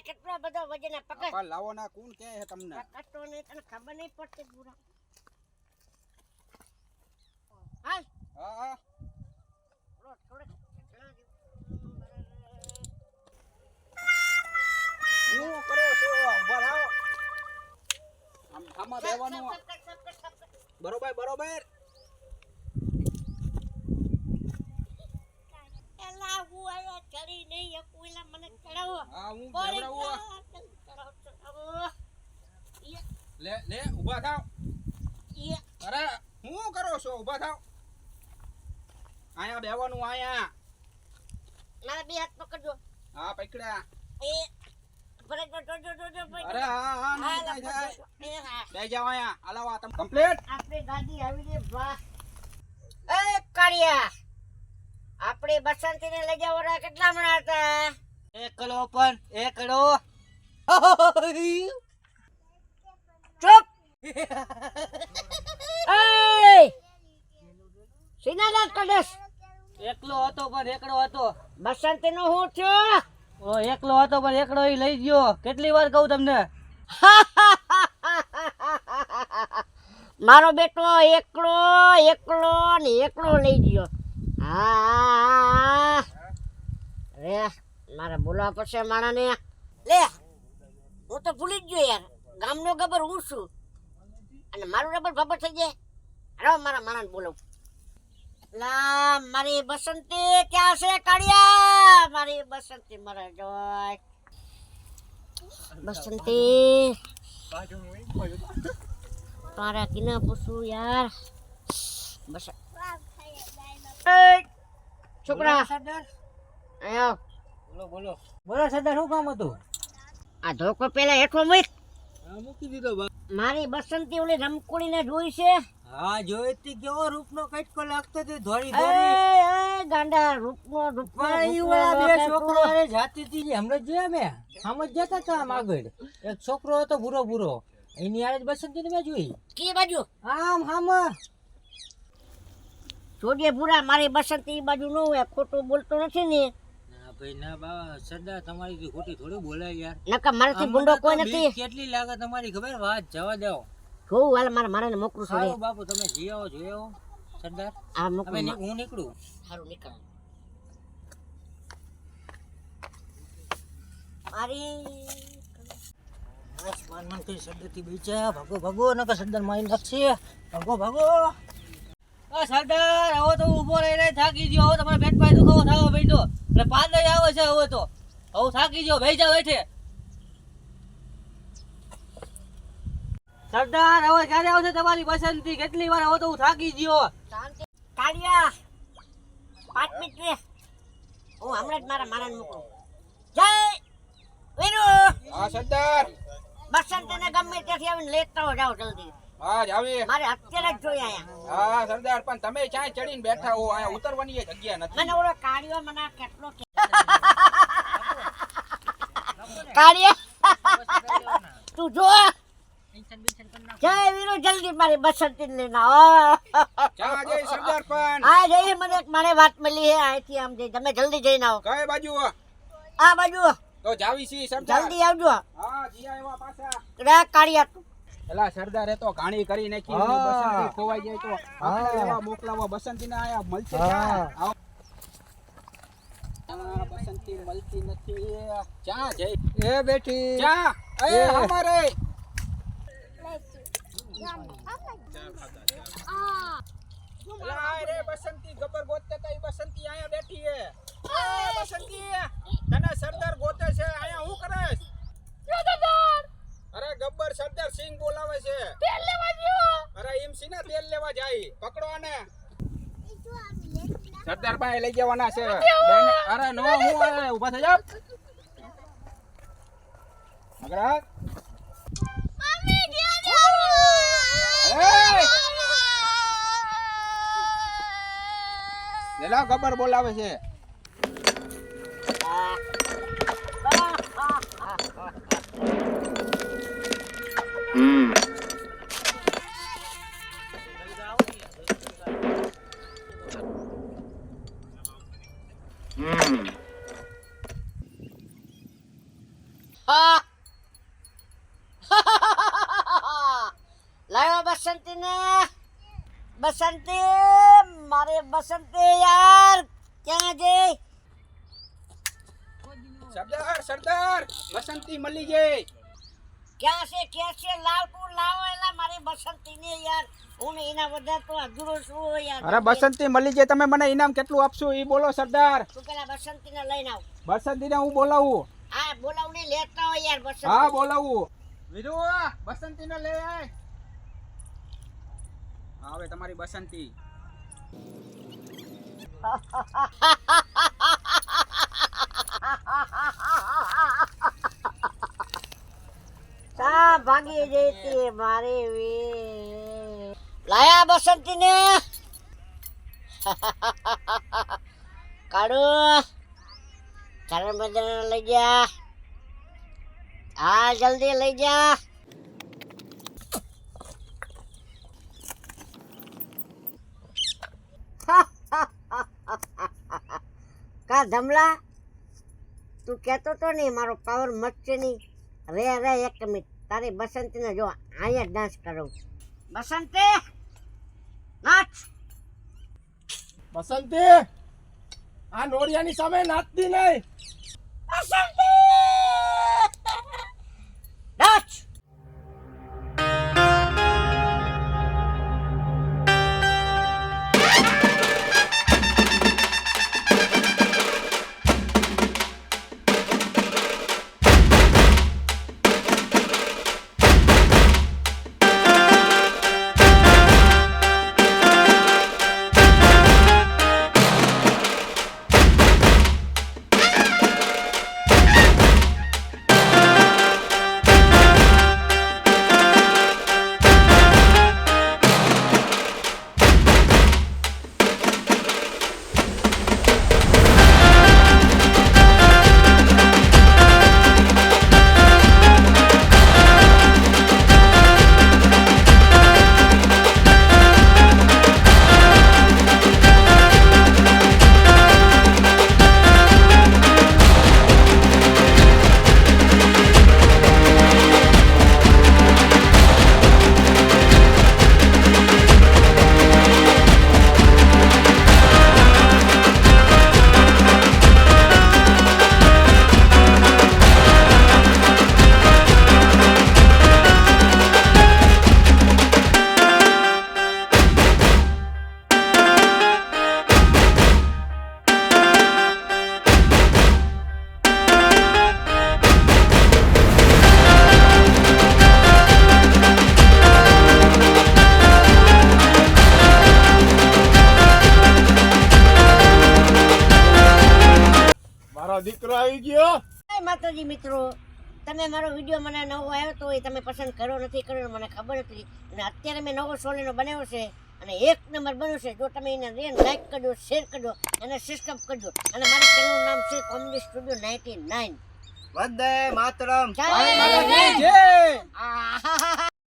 કેટલો બધો વજન પકડ લાવો ના કોણ કહે છે તમને પકડતો નહીં તને ખબર નહીં પડતી પૂરા હાલ હા થોડે હું કરો છો ઉભા રહો આમ આમાં બેવાનું બરોબર બરોબર એલા હું આયા ચડી નહીં એકુલા મને ચડાવો હા હું બેવડાવું લે લે ઉભા થાવ અરે હું કરો છો ઉભા થાવ આયા બેવાનું આયા મારા બે હાથ પકડજો હા પકડ્યા એ ભરે જો અરે હા નહીં થાય હા બે જાવ આયા આલાવા તમ કમ્પ્લીટ આપણે ગાડી આવી રે વાહ એ કાળિયા આપણે બસંતીને લઈ જાવ કેટલા મણા હતા એકડો પણ એકડો ચૂપ એ સિનાદાર કડસ એકલો હતો પણ એકડો હતો બસંતીનો હું થયો ઓ એકલો હતો પણ એકડો ઈ લઈ ગયો કેટલી વાર કહું તમને મારો બેટો એકલો ને એકલો લઈ ગયો હા રે મારે બોલવા પડશે માણાને લે હું તો ભૂલી જ ગયો યાર ગામનો ગબર હું છું અને મારું રબર ખબર થઈ જાય હાલો મારા માણાને બોલાવ લા મારી બસંતી ક્યાં છે કાળિયા મારી બસંતી મરે જોય બસંતી તારા કિના પૂછું યાર બસ છોકરા આયો બોલો બોલો સરદાર શું કામ હતું આ ધોકો પેલા હેઠો મૂક મૂકી દીધો મારી બસંતી ઓલી રમકુડીને જોઈ છે હા જોઈ તી કેવો રૂપનો કટકો લાગતો તે ધોળી એ ગાંડા રૂપનો બે છોકરો અરે જાતી હતી હમણાં જોયા મેં આમ જ જતા હતા આમ આગળ એક છોકરો હતો ભૂરો એની આરે બસંતી ને મેં જોઈ કે બાજુ આમ આમ જોડે ભૂરા મારી બસંતી ઈ બાજુ ન હોય ખોટું બોલતો નથી ને ના ભાઈ ના બાબા સરદાર તમારી ખોટી થોડી બોલાય યાર નકા મારાથી ગુંડો કોઈ નથી કેટલી લાગે તમારી ખબર વાત જવા દો જોઉં હાલ મારા મારાને મોકલું છું સારું બાપુ તમે જી આવો જોઈ આવો સરદાર આ મોકલું હું નીકળું સારું નીકળ મારી મન કઈ સરદારથી બીજા ભાગો નકર સરદાર મારી નાખશે ભાગો સરદાર હવે તો ઊભો રહીને થાકી ગયો હવે તમારા પેટ પાય દુખાવો થવો બેઠો એટલે પાંદડે આવે છે હવે તો હવે થાકી ગયો બેહી જાવ બેઠે સરદાર હવે ક્યારે આવશે તમારી બસંતી કેટલી વાર હવે તો હું થાકી ગયો કાળિયા 5 મિનિટ રે હું હમણાં જ મારા મારાને મોકલું જય વીરુ હા સરદાર બસંતને ગમે ત્યાંથી આવીને લેતા જાઓ જલ્દી હા જાવી મારે અત્યારે જ જોઈ આયા હા સરદાર પણ તમે ક્યાં ચડીને બેઠા હો અહીંયા ઉતરવાની એ જગ્યા નથી મને ઓલો કાળિયો મને કેટલો કાળિયા તું જો જય વીરુ જલ્દી મારી બસંતી લઈને આવો ક્યાં જઈ સરદાર પણ આ જઈ મને મારે વાત મળી હે અહીંથી આમ જઈ તમે જલ્દી જઈને આવો કઈ બાજુ આ બાજુ તો જાવી છી સરદાર જલ્દી આવજો હા જી આવ્યા પાછા રે કાળિયા એલા સરદારે તો ઘાણી કરી નાખી બસંતી ખોવાઈ જાય તો આપણે લેવા મોકલાવા બસંતી ને આયા મળશે ક્યાં બસંતી મળતી નથી ક્યાં જઈ એ બેઠી ક્યાં એ અમારે રે બસંતી ગબર ગોતતે કઈ બસંતી આયા બેઠી હે એ બસંતી તને સરદાર ગોતે છે આયા હું કરેસ ભાઈ પકડો આને સરદાર પાસે લઈ જવાના છે બેન, અરે નો હું ઊભા થઈ જાવ આગળ આ. એય! લેલા ગબ્બર બોલાવે છે. લાયો બસંતી ને બસંતી, મારે બસંતી યાર ક્યાં ગઈ? સરદાર બસંતી મળી ગઈ. ક્યાં છે લાવ તું લાવો એલા મારી બસંતી ને યાર, હું ને એના વગર તો અધૂરો છું યાર. અરે બસંતી મળી ગઈ, તમે મને ઇનામ કેટલું આપશો એ બોલો સરદાર. તું પેલા બસંતી ને લઈને આવ. બસંતીને હું બોલાવું. હા બોલાવને લેતા હોય યાર બસંતી. હા બોલાવું. વીરુ બસંતીને લઈ આય. હવે તમારી બસંતી. તા ભાગી જઈતી મારી વે. લાયા બસંતી ને કાઢો ચારણ બજાર લઈ જા. હા જલ્દી લઈ જા. કા ધમલા તું કહેતો તો નહીં મારો પાવર મચશે નહીં. રે એક મિનિટ તારી બસંતીને જો અહીંયા ડાન્સ કરું. બસંતી નાચ. બસંતી આ નોરિયાની સામે નાચતી નહીં. બસંતી નાચ. મારો દીકરો આવી ગયો. જય માતાજી મિત્રો, તમે મારો વિડીયો મને નવો આવ્યો તો એ તમે પસંદ કરો નથી કર્યો મને ખબર નથી, અને અત્યારે મેં નવો સોલેનો બનાવ્યો છે અને 1 નંબર બન્યો છે. જો તમે એને લાઈક કરજો, શેર કરજો અને સબસ્ક્રાઇબ કરજો. અને મારી ચેનલનું નામ છે કોમેડી સ્ટુડિયો 99. વંદે માતરમ. જય જય. આહાહા.